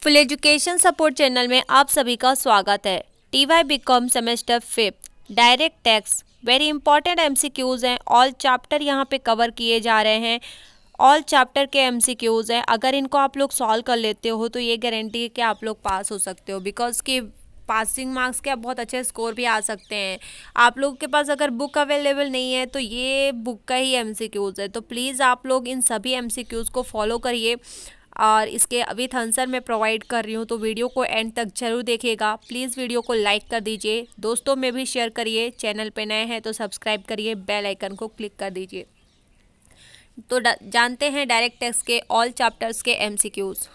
Full education support channel में आप सभी का स्वागत है। TY BCom semester 5 direct tax very important MCQs हैं। ऑल चैप्टर यहाँ पे कवर किए जा रहे हैं। ऑल चैप्टर के एमसीक्यूज हैं। अगर इनको आप लोग सॉल्व कर लेते हो तो ये गारंटी है कि आप लोग पास हो सकते हो, बिकॉज कि पासिंग मार्क्स के बहुत अच्छे स्कोर भी आ सकते हैं। आप लोगों के पास अगर बुक अवेलेबल नहीं है तो ये बुक का ही एमसीक्यूज है, तो प्लीज़ आप लोग इन सभी एमसीक्यूज को फॉलो करिए। और इसके विथ आंसर मैं प्रोवाइड कर रही हूँ, तो वीडियो को एंड तक जरूर देखिएगा। प्लीज़ वीडियो को लाइक कर दीजिए, दोस्तों में भी शेयर करिए। चैनल पे नए हैं तो सब्सक्राइब करिए, बेल आइकन को क्लिक कर दीजिए। तो जानते हैं डायरेक्ट टैक्स के ऑल चैप्टर्स के MCQs.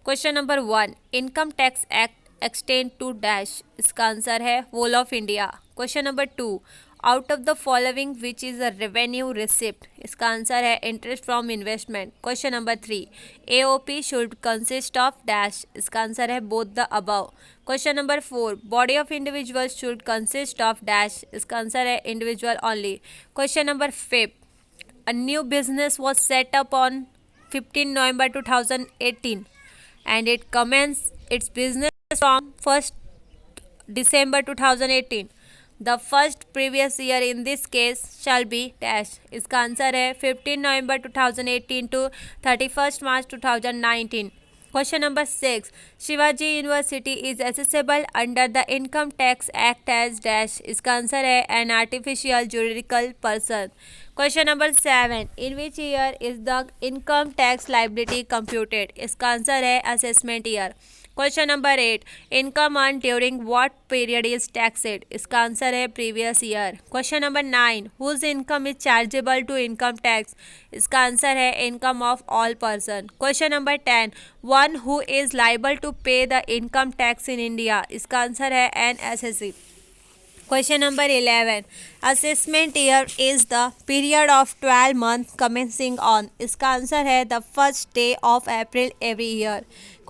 Question number 1, income tax act extend to dash. इसका आंसर है whole of India. Question number 2, out of the following which is a revenue receipt. इसका आंसर है interest from investment. Question number 3, AOP should consist of dash. इसका answer है both the above. Question number 4, body of individual should consist of dash. इसका answer है individual only. Question number 5, a new business was set up on 15 November 2018 and it commenced its business from 1st December 2018. The first previous year in this case shall be dash. इसका answer है 15 November 2018 to 31st March 2019. Question number 6, Shivaji university is accessible under the income tax act as dash. इसका answer है an artificial juridical person. Question number 7, in which year is the income tax liability computed. इसका answer है assessment year. Question number 8, income earned during what period is taxed. इसका answer है previous year. Question number 9, whose income is chargeable to income tax. इसका answer है income of all person. Question number 10, one who is liable to pay the income tax in India. इसका answer है an assessee. Question number 11, assessment year is the period of 12 months commencing on. इसका answer है the first day of April every year.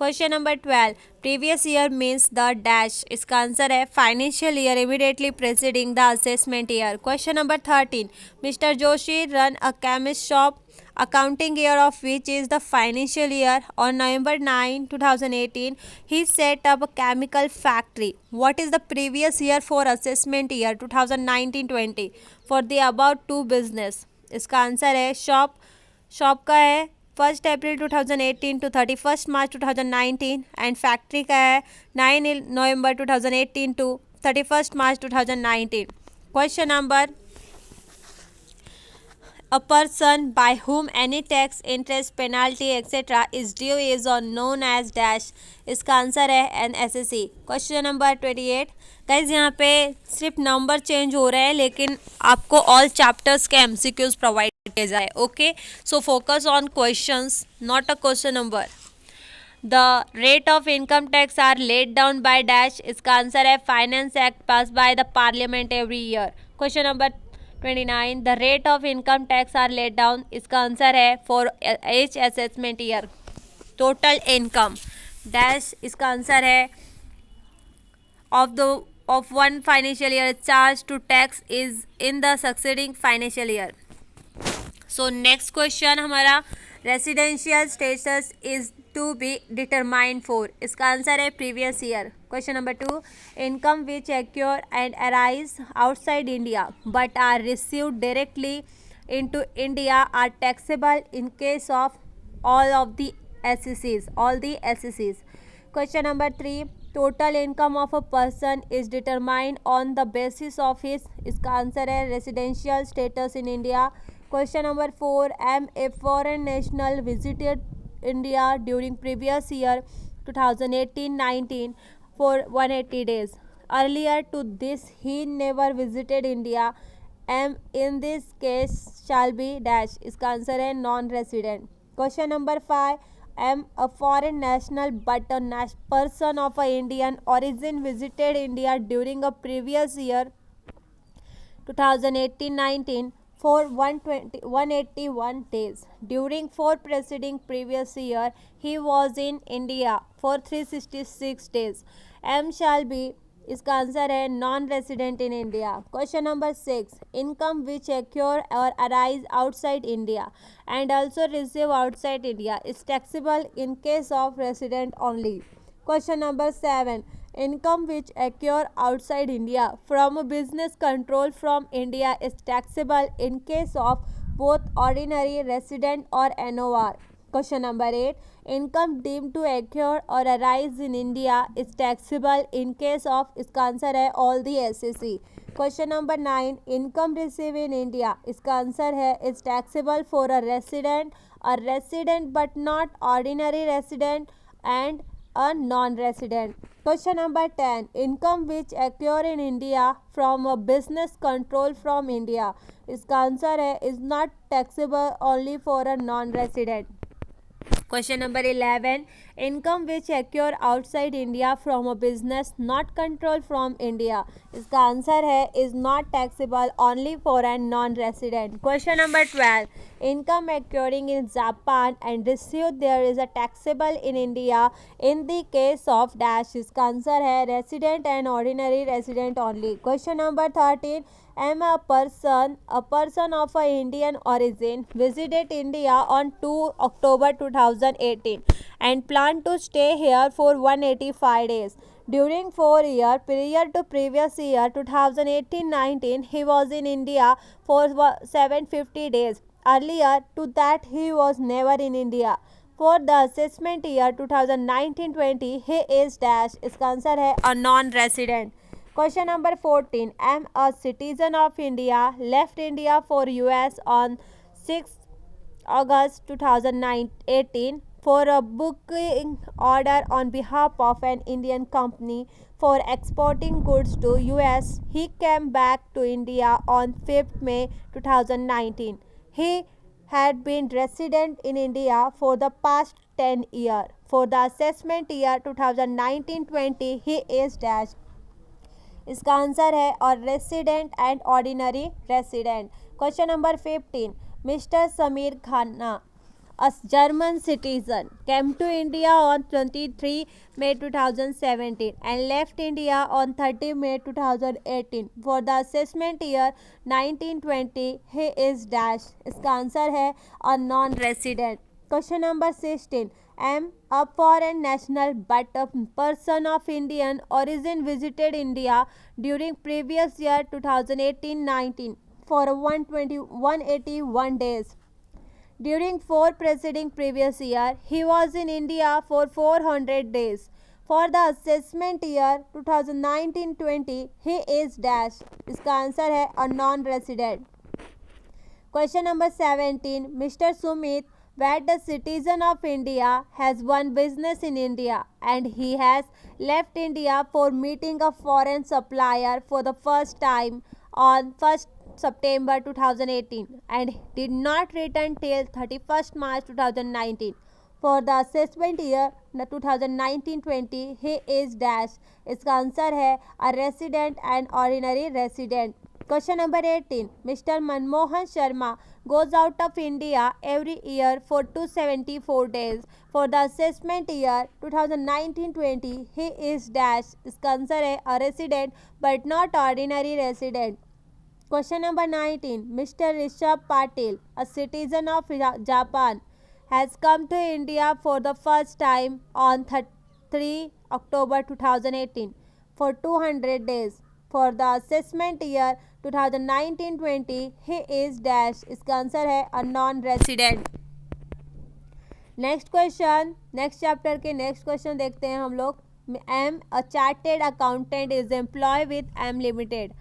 Question number 12, previous year means the dash. इसका answer है financial year immediately preceding the assessment year. Question number 13, Mr. Joshi run a chemist shop accounting year of which is the financial year. On November 9, 2018, he set up a chemical factory. What is the previous year for assessment year 2019-20 for the above two business? इसका answer है shop का है 1 अप्रैल 2018 to 31 March 2019 and factory का है 9 नवंबर 2018 to 31 March 2019. Question number, a person by whom any tax, interest, penalty, etc. is due is or known as dash. इसका answer है an SSE. Question number 28, guys यहाँ पे सिर्फ number change हो रहे हैं लेकिन आपको ऑल चैप्टर्स के MCQs प्रोवाइड किए जाए. Okay, so focus on questions, not a question number. The rate of income tax are laid down by dash. इसका आंसर है finance act pass by the parliament every year. Question number 29, the rate of income tax are laid down. इसका answer है for each assessment year. Total income dash. इसका answer है of one financial year charge to tax is in the succeeding financial year. So next question हमारा, residential status is to be determined for. इसका answer है previous year. Question number 2, income which accrue and arise outside India but are received directly into India are taxable in case of all of the SECs. Question number 3, total income of a person is determined on the basis of his. इसका answer है residential status in India. Question number 4, am a foreign national visited India during previous year 2018-19 for 180 days. Earlier to this he never visited India. Am in this case shall be dash. इसका answer है non-resident. Question number 5, am a foreign national but a person of a Indian origin visited India during a previous year 2018-19 for 181 days. During 4 preceding previous year he was in India for 366 days. M shall be इसका answer है non resident in India. Question number 6, income which accrue or arise outside India and also receive outside India is taxable in case of resident only. Question number 7, income which occur outside India from a business control from India is taxable in case of both ordinary resident or NOR. Question number 8, income deemed to occur or arise in India is taxable in case of, इसका answer है all the SEC. Question number 9, income received in India, इसका answer है is taxable for a resident but not ordinary resident and a non-resident. Question number 10, income which occur in India from a business control from India, इसका answer है is not taxable only for a non-resident. Question number 11, income which occur outside India from a business not controlled from India, इसका answer है is not taxable only for a non-resident. Question number 12, income occurring in Japan and received there is a taxable in India in the case of dash, इसका answer है resident and ordinary resident only. Question number 13, am a person of a Indian origin visited India on 2 October 2018 and planned to stay here for 185 days. During 4-year period to previous year 2018-19, he was in India for 750 days. Earlier to that, he was never in India. For the assessment year 2019-20, he is dash, इसका answer है a non-resident. Question number 14, am a citizen of India, left India for US on 6 August 2018 for a booking order on behalf of an Indian company for exporting goods to US. He came back to India on 5th May 2019. He had been resident in India for the past 10 years. For the assessment year 2019-20, he is dash, इसका answer है और resident and ordinary resident. Question number 15, mister Sameer Khanna, a German citizen, came to India on 23 May 2017 and left India on 30 May 2018 for the assessment year 1920. He is dash, इसका answer है a non-resident. Question number 16, am a foreign national but a person of Indian origin visited India during previous year 2018-19 for 181 days. During 4 preceding previous year, he was in India for 400 days. For the assessment year 2019-20, he is dash, इसका answer है a non-resident. Question number 17, Mr. Sumit, where the citizen of India has one business in India and he has left India for meeting a foreign supplier for the first time on 1st September 2018 and did not return till 31st March 2019. For the assessment year 2019-20, he is dash, इसका answer है a resident and ordinary resident. Question number 18, Mr. Manmohan Sharma goes out of India every year for 274 days. For the assessment year 2019-20, he is dash, इसका answer है a resident but not ordinary resident. Question number 19, Mr. Rishabh Patil, a citizen of Japan, has come to India for the first time on 3 October 2018 for 200 days. For the assessment year 2019-20, he is dash, इसका answer है a non-resident. Next question, next chapter के next question देखते हैं हम लोग. M a chartered accountant is employ with M limited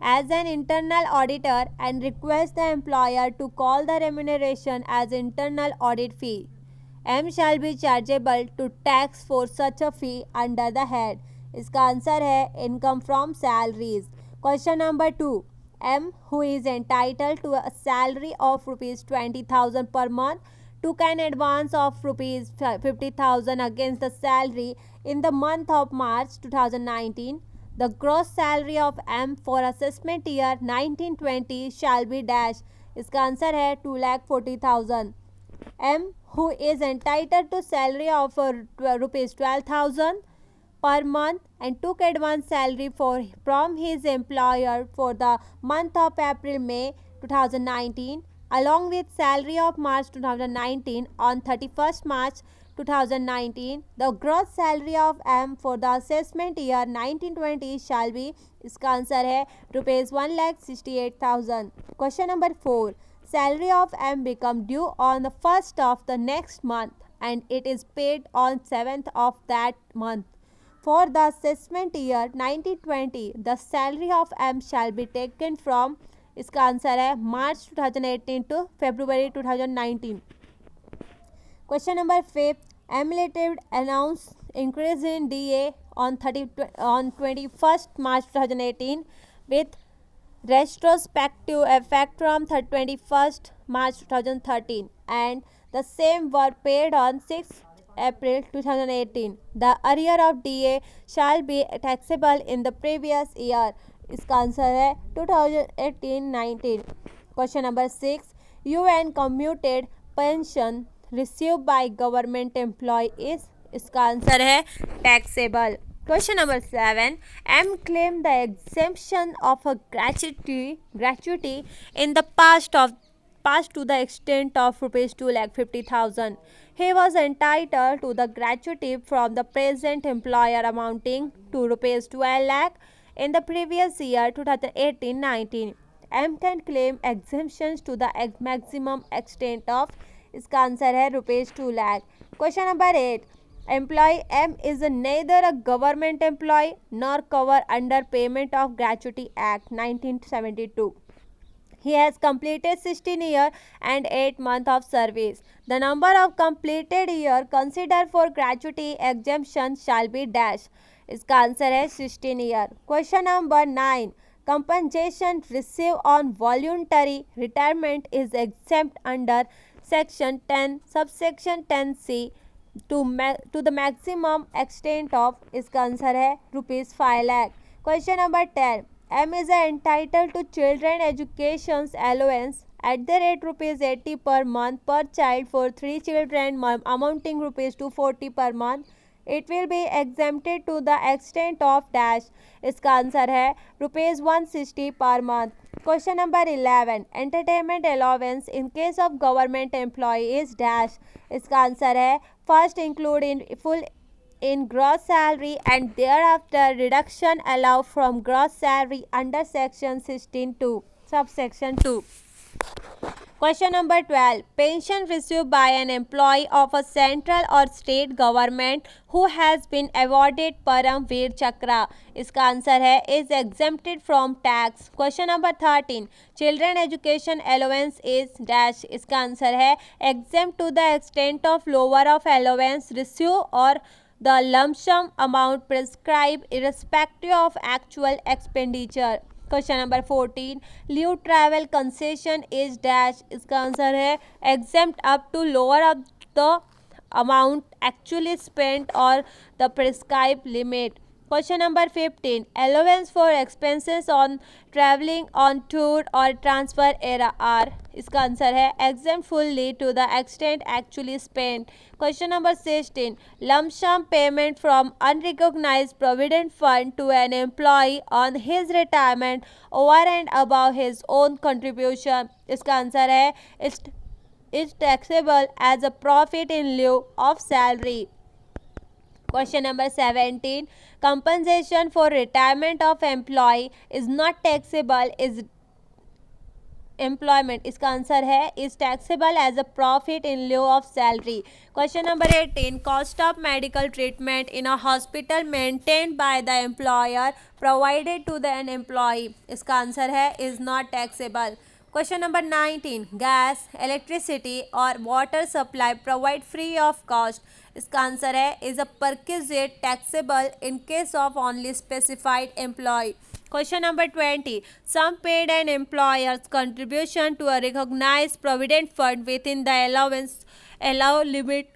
as an internal auditor and request the employer to call the remuneration as internal audit fee. M shall be chargeable to tax for such a fee under the head. इसका answer है income from salaries. Question number 2, M who is entitled to a salary of ₹20,000 per month took an advance of ₹50,000 against the salary in the month of March 2019. The gross salary of M for assessment year 1920 shall be dash. इसका answer है 2,40,000. M who is entitled to salary of ₹12,000 per month and took advance salary from his employer for the month of April-May 2019 along with salary of March 2019 on 31st March 2019, the gross salary of M for the assessment year 1920 shall be, इसका answer है ₹1,68,000. Question number 4. Salary of M become due on the first of the next month and it is paid on 7th of that month. For the assessment year 1920, the salary of M shall be taken from, इसका answer है March 2018 to February 2019. Question number 5. M Limited announced increase in DA on 21st March 2018 with retrospective effect from 21st March 2013 and the same were paid on 6th April 2018. The arrear of DA shall be taxable in the previous year. इसका answer है 2018-19. Question number 6. UN commuted pension received by government employee is, इसका answer है taxable. Question number 7. M claimed the exemption of a gratuity in the past to the extent of rupees 2,50,000. He was entitled to the gratuity from the present employer amounting to rupees 12 lakh in the previous year 2018-19. M can claim exemptions to the maximum extent of, इसका answer है rupees 2 lakh. Question number 8. Employee M is neither a government employee nor covered under Payment of Gratuity Act 1972. He has completed 16 years and 8 months of service. The number of completed years considered for gratuity exemption shall be dash. इसका answer है 16 years. Question number 9. Compensation received on voluntary retirement is exempt under Section 10, subsection 10C to the maximum extent of, इसका answer है ₹5 lakh. Question number 10. M is entitled to children education allowance at the rate ₹80 per month per child for 3 children amounting ₹240 per month. It will be exempted to the extent of dash. इसका answer है ₹160 per month. Question number 11. Entertainment allowance in case of government employee is dash. इसका answer है first include in full in gross salary and thereafter reduction allowed from gross salary under section 16(2) subsection 2. Question number 12. Pension received by an employee of a central or state government who has been awarded Param Veer Chakra, इसका answer है is exempted from tax. Question number 13. Children education allowance is dash, इसका answer है exempt to the extent of lower of allowance received or the lump sum amount prescribed irrespective of actual expenditure. Question number 14. Leave travel concession is dash, इसका answer है exempt up to lower of the amount actually spent or the prescribed limit. Question number 15. Allowance for expenses on traveling on tour or transfer era are, इसका answer है exempt fully to the extent actually spent. Question number 16. Lump sum payment from unrecognized provident fund to an employee on his retirement over and above his own contribution, इसका answer है is taxable as a profit in lieu of salary. Question number 17. Compensation for retirement of employee is not taxable is employment, इसका answer है is taxable as a profit in lieu of salary. Question number 18. Cost of medical treatment in a hospital maintained by the employer provided to the an employee, इसका answer है is not taxable. Question number 19. Gas, electricity or water supply provide free of cost, इसका answer है is a perquisite taxable in case of only specified employee. Question number 20. Some paid an employer's contribution to a recognized provident fund within the allow limit,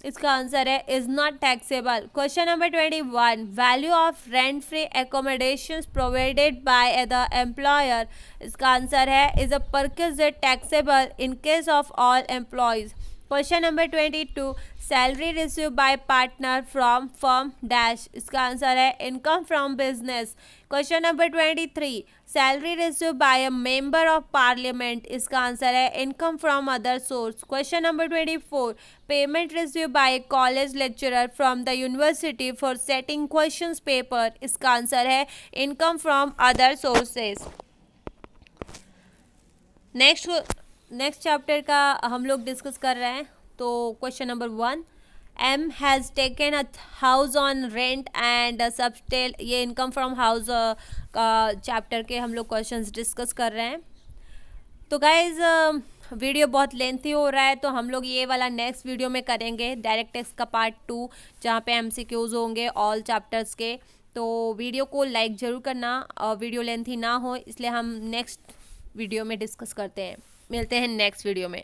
इसका answer है is not taxable. Question number 21. Value of rent free accommodations provided by the employer, इसका answer है is a perquisite taxable in case of all employees. Question number 22, salary receive by partner from firm dash, इसका answer है income from business. Question number 23, salary receive by a member of parliament, इसका answer है income from other source. Question number 24, payment receive by college lecturer from the university for setting questions paper, इसका answer है income from other sources. Next chapter का हम लोग discuss कर रहे हैं। तो question number 1, M has taken a house on rent and sublet, ये इनकम फ्रॉम हाउस का चैप्टर के हम लोग क्वेश्चंस डिस्कस कर रहे हैं। तो गाइज वीडियो बहुत लेंथी हो रहा है, तो हम लोग ये वाला नेक्स्ट वीडियो में करेंगे, डायरेक्ट टेक्स्ट का पार्ट 2, जहाँ पे MCQs होंगे ऑल चैप्टर्स के। तो वीडियो को लाइक ज़रूर करना, वीडियो लेंथी ना हो, इसलिए हम नेक्स्ट वीडियो में डिस्कस करते हैं। मिलते हैं नेक्स्ट वीडियो में।